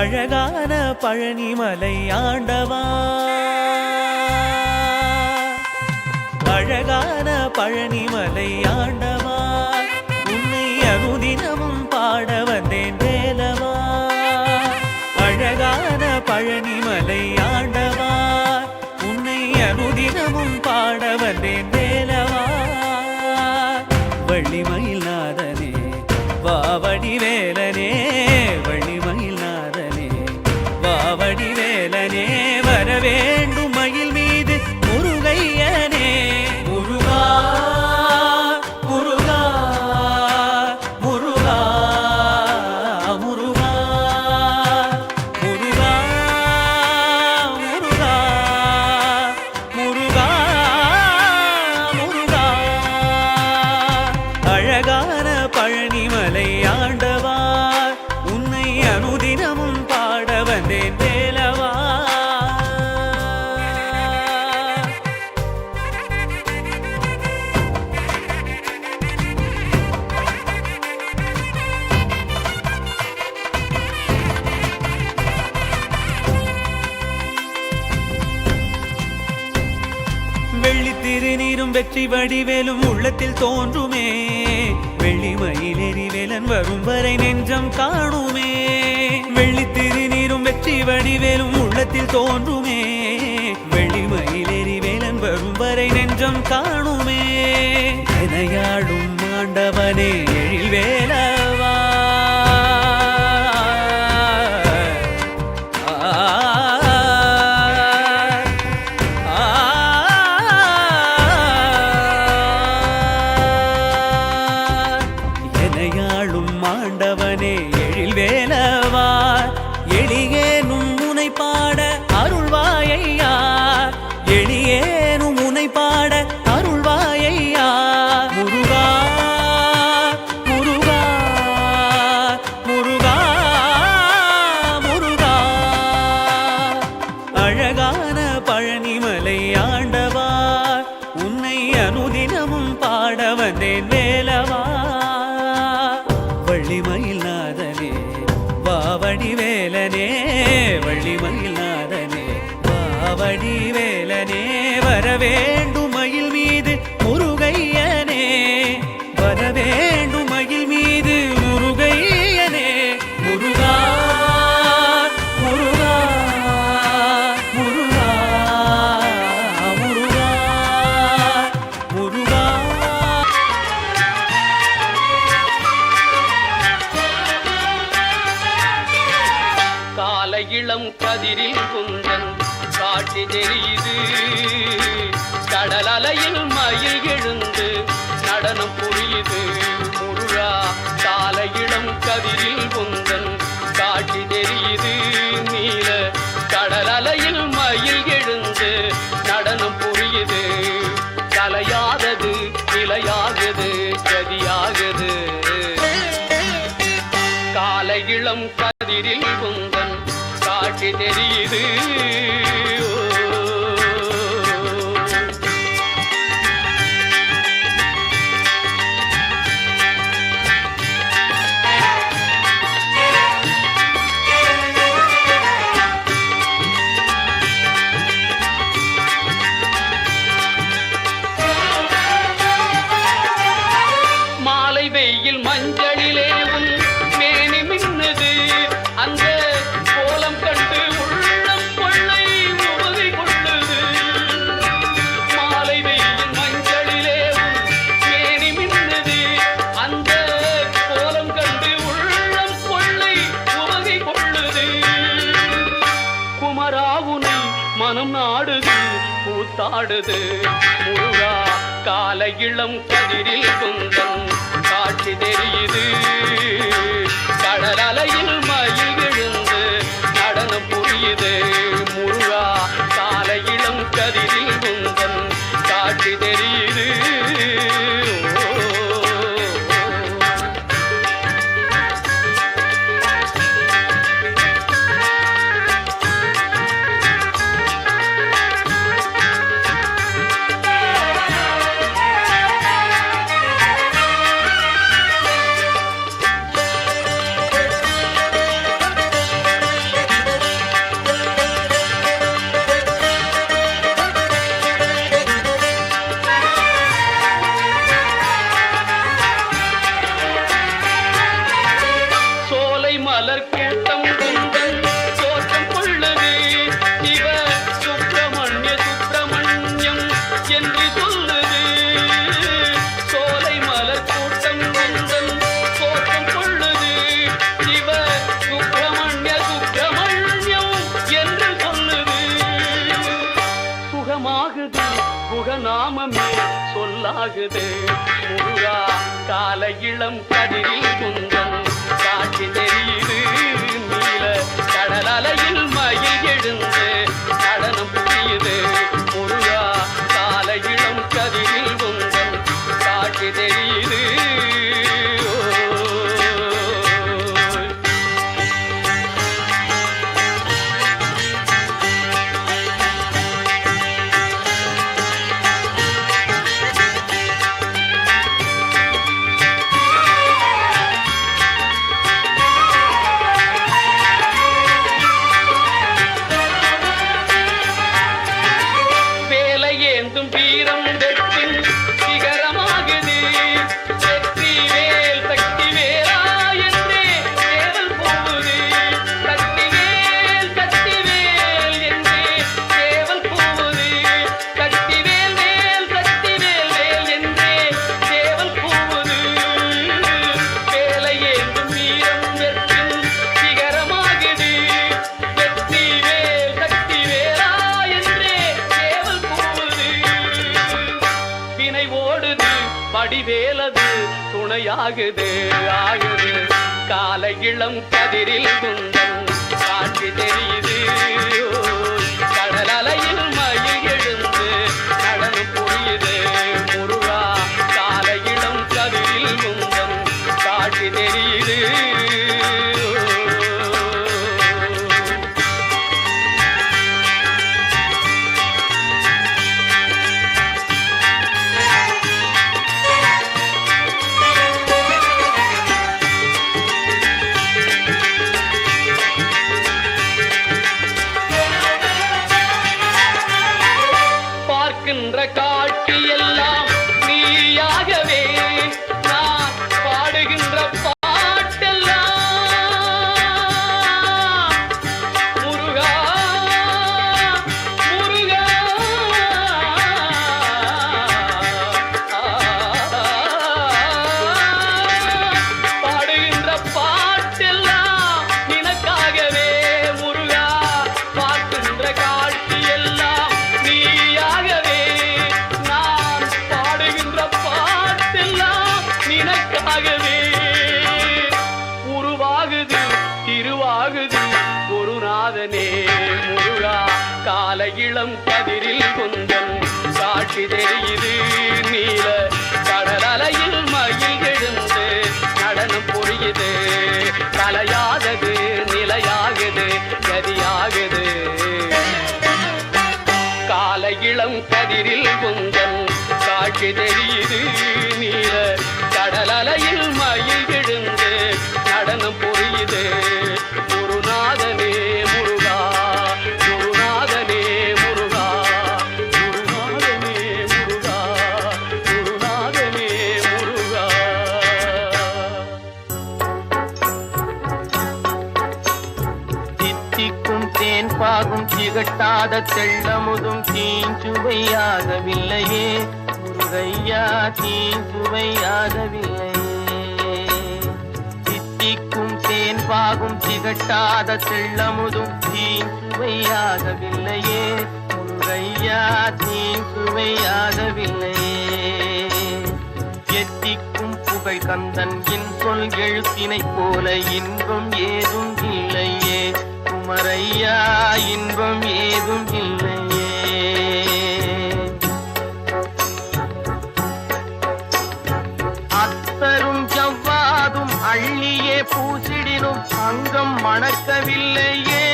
அழகான பழனிமலை ஆண்டவா, அழகான பழனிமலை ஆண்டவா, உன்னை அனுதினமும் பாட வந்தேன் வேலவா. அழகான பழனிமலை ஆண்டவா, உன்னை அனுதினமும் பாட வந்தேன் வேலவா. வள்ளிமயில் நாதனே வாவடி வேலனே, வள்ளிமயில் நாதனே வாவடி வேலனே, வரவேண்டும் மயில் மீது முருகையனே. முருகா முருகா முருகா முருகா முருகா முருகா முருகா முருகா. அழகான பழனிமலை ஆண்டவா, உன்னை அனுதினமும் பாட வந்தேன் வேலவா. வெள்ளி திருநீரும் வெற்றி வடிவேலும் உள்ளத்தில் தோன்றுமே, வெள்ளிமயிலேறி வேலன் வரும் வரை நெஞ்சம் காணுமே. வெள்ளி திருநீரும் வெற்றி வடிவேலும் உள்ளத்தில் தோன்றுமே, வெள்ளிமயிலேறி வேலன் வரும் வரை நெஞ்சம் காணுமே. எனையாடும் ஆண்டவனே எழில் வேலவா, ஆண்டவனே எழில் வேலவா, எளியேனும் முனை பாட அருள்வாயையா, எளியேனும் முனை பாட அருள்வாயையா. முருகா முருகா முருகா முருகா. அழகான பழனிமலை ஆண்டவா, உன்னை அனுதினமும் பாட வந்தேன் வேலவா. வள்ளிமயில் நாதனே வாவடி வேலனே, வள்ளிமயில் நாதனே வாவடி வேலனே, வரவேண்டும் மயில் மீது முருகையனே, வரவேண்டும் மயில் மீது முருகையனே. முருகா முருகா முருகா முருகா முருகா. காலை இளம் கதிரில் குந்தன் காட்சி தெரியுது, கடல் அலையில் மயில் எழுந்து நடனம் புரியுது. முருகா காலை இளம் கதிரில் குந்தன் காட்சி தெரியுது, நீல கடல் அலையில் மயில் எழுந்து நடனம் புரியுது. கலையாதது நிலையாகுது கதியாகுது, காலை இளம் கதிரில் குந்தன் காட்சி தெரியுது. மாலை வெயில் மஞ்சளிலே உன் மேனி மின்னுது, அந்த கோலம் கண்டு உள்ளம் கொள்ளை உவகை கொள்ளுது. மாலை வெயில் மஞ்சளிலே உன் மேனி மின்னுது, அந்த கோலம் கண்டு உள்ளம் கொள்ளை உவகை கொள்ளுது. குமராவுனை மனம் நாடுது கூத்தாடுது. முருகா காலை இளம் கதிரில் குந்தன் காட்சி தெரியுது, கடல் அலையில் மயில் எழுந்து நடனம் புரியுது. முருகா காலை இளம் கதிரில் குந்தன் காட்சி தெரியுது. நாமமே சொல்லாகுது முருகா கால இளம் கதிரில் குந்தன் காட்சி தெரியுது நீல கடல் அலையில் மயில் எழுந்து நடனம் புரியுது முருகா கால இளம் கதிரில் குந்தன் காட்சி தெரியுது வீரம் வெற்றின் சிகரமாகுது வெற்றி வேல் சக்தி வேலா என்றே தேவல் போகுது சக்தி வேல் என்றே தேவல் போகுது சக்தி வேல் வேல் என்றே தேவல் போகுது வேலை ஏந்தும் வீரம் வெற்றின் சிகரமாகுது வெற்றி வேல் சக்தி வேலா என்றே தேவல் போகுது வினை ஓடுது வடிவேலது துணையாகுது ஆகுது கால இளம் கதிரில் குந்தன் காட்சி தெரியுது கடல் அலையில் மயில் எழுந்து நடனம் புரியுது முருகா கால இளம் கதிரில் குந்தன் காட்சி தெரியுது காட்சி எல்லாம் நீயாகவே நான் பாடுகின்ற பாட்டெல்லாம் முருகா முருகா பாடுகின்ற பாட்டெல்லாம் நினக்காகவே முருகா பார்க்கின்ற காட்சி எல்லாம் நீயாகவே நினக்காகவே உருவாகுது திருவாகுது குருநாதனே முருகா கால இளம் கதிரில் குந்தன் காட்சி தெரியுது நீல கடல் அலையில் மயில் எழுந்து நடனம் புரியுது கலையாதது நிலையாகுது கதியாகுது கால இளம் கதிரில் குந்தன் காட்சி தெரியுது நீல கடல் அலையில் மயில் எழுந்து நடனம் புரியுது குருநாதனே முருகா குருநாதனே முருகா குருநாதனே முருகா குருநாதனே முருகா தித்திக்கும் தேன் பாகும் திகட்டாத தெள்ளமுதும் தீஞ்சுவையாகவில்லையே முருகையா தீஞ்சுவையாகவில்லையே தித்திக்கும் தேன் பாகும் திகட்டாத தெள்ளமுதும் தீஞ்சுவையாகவில்லையே முருகையா தீஞ்சுவையாகவில்லையே எத்திக்கும் புகழ் கந்தன் என் சொல் எழுத்தினைப் போல இன்பம் ஏதும் இல்லையே குமரையா இன்பம் ஏதும் இல்லையே அத்தரும் ஜவ்வாதும் அள்ளியே பூசிடினும் அங்கம் மணக்கவில்லையே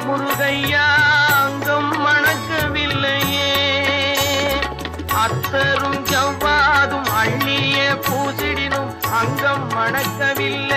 முருகையா அங்கம் மணக்கவில்லையே அத்தரும் ஜவ்வாதும் அள்ளியே பூசிடினும் அங்கம் மணக்கவில்லை